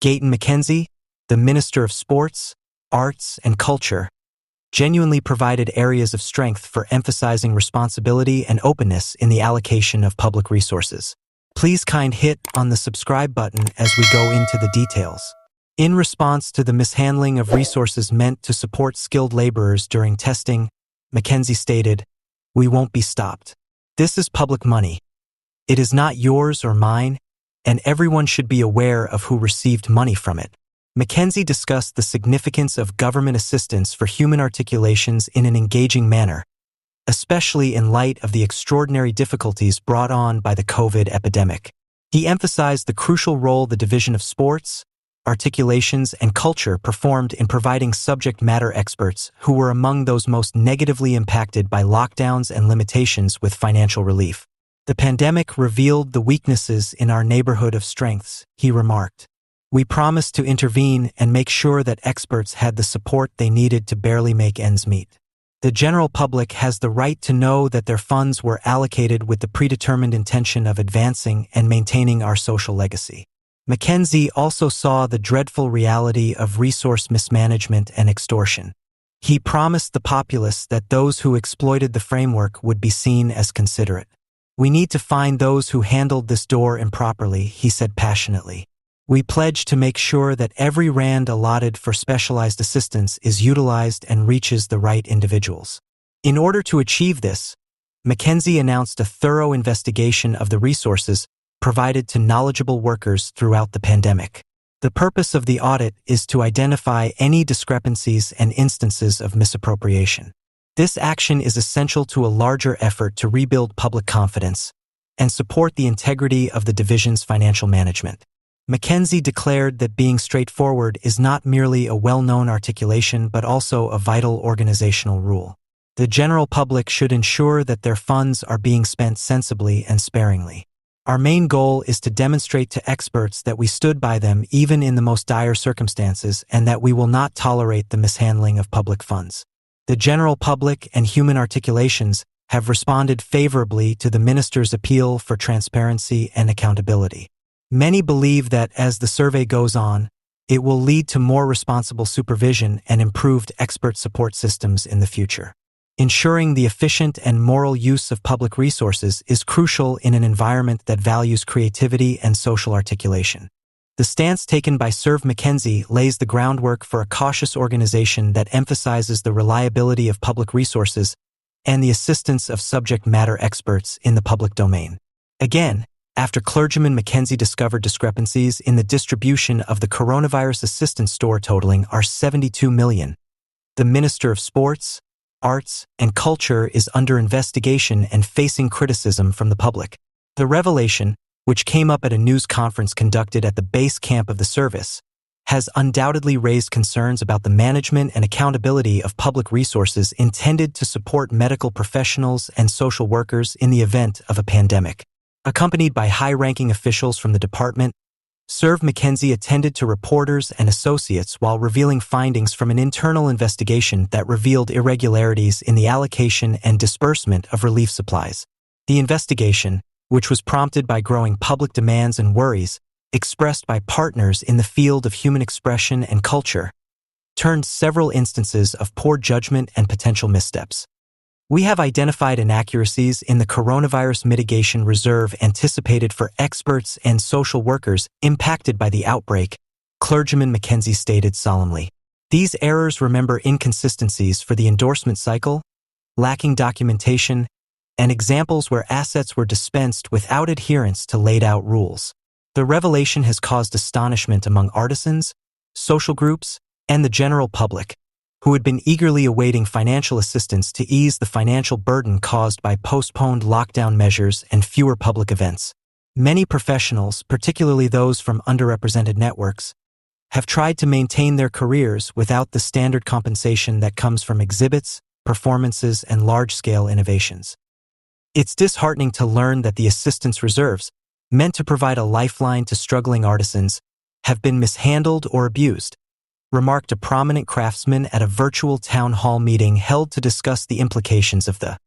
Gayton McKenzie, the Minister of Sports, Arts, and Culture, genuinely provided areas of strength for emphasizing responsibility and openness in the allocation of public resources. Please hit on the subscribe button as we go into the details. In response to the mishandling of resources meant to support skilled laborers during testing, McKenzie stated, "We won't be stopped. This is public money. It is not yours or mine, and everyone should be aware of who received money from it." McKenzie discussed the significance of government assistance for human articulations in an engaging manner, especially in light of the extraordinary difficulties brought on by the COVID epidemic. He emphasized the crucial role the Division of Sports, Articulations, and Culture performed in providing subject matter experts who were among those most negatively impacted by lockdowns and limitations with financial relief. "The pandemic revealed the weaknesses in our neighborhood of strengths," he remarked. "We promised to intervene and make sure that experts had the support they needed to barely make ends meet. The general public has the right to know that their funds were allocated with the predetermined intention of advancing and maintaining our social legacy." McKenzie also saw the dreadful reality of resource mismanagement and extortion. He promised the populace that those who exploited the framework would be seen as considerate. "We need to find those who handled this door improperly," he said passionately. "We pledge to make sure that every rand allotted for specialized assistance is utilized and reaches the right individuals." In order to achieve this, McKenzie announced a thorough investigation of the resources provided to knowledgeable workers throughout the pandemic. The purpose of the audit is to identify any discrepancies and instances of misappropriation. This action is essential to a larger effort to rebuild public confidence and support the integrity of the division's financial management. McKenzie declared that being straightforward is not merely a well-known articulation but also a vital organizational rule. The general public should ensure that their funds are being spent sensibly and sparingly. "Our main goal is to demonstrate to experts that we stood by them even in the most dire circumstances and that we will not tolerate the mishandling of public funds." The general public and Human Articulations have responded favorably to the minister's appeal for transparency and accountability. Many believe that as the survey goes on, it will lead to more responsible supervision and improved expert support systems in the future. Ensuring the efficient and moral use of public resources is crucial in an environment that values creativity and social articulation. The stance taken by Serve McKenzie lays the groundwork for a cautious organization that emphasizes the reliability of public resources and the assistance of subject matter experts in the public domain. Again, after clergyman McKenzie discovered discrepancies in the distribution of the coronavirus assistance store totaling $72 million, the Minister of Sports, Arts, and Culture is under investigation and facing criticism from the public. The revelation, which came up at a news conference conducted at the base camp of the service, has undoubtedly raised concerns about the management and accountability of public resources intended to support medical professionals and social workers in the event of a pandemic. Accompanied by high-ranking officials from the department, Serve McKenzie attended to reporters and associates while revealing findings from an internal investigation that revealed irregularities in the allocation and disbursement of relief supplies. The investigation, which was prompted by growing public demands and worries expressed by partners in the field of human expression and culture, turned several instances of poor judgment and potential missteps. "We have identified inaccuracies in the coronavirus mitigation reserve anticipated for experts and social workers impacted by the outbreak," clergyman McKenzie stated solemnly. "These errors remember inconsistencies for the endorsement cycle, lacking documentation, and examples where assets were dispensed without adherence to laid-out rules. The revelation has caused astonishment among artisans, social groups, and the general public, who had been eagerly awaiting financial assistance to ease the financial burden caused by postponed lockdown measures and fewer public events. Many professionals, particularly those from underrepresented networks, have tried to maintain their careers without the standard compensation that comes from exhibits, performances, and large-scale innovations. It's disheartening to learn that the assistance reserves, meant to provide a lifeline to struggling artisans, have been mishandled or abused," remarked a prominent craftsman at a virtual town hall meeting held to discuss the implications of the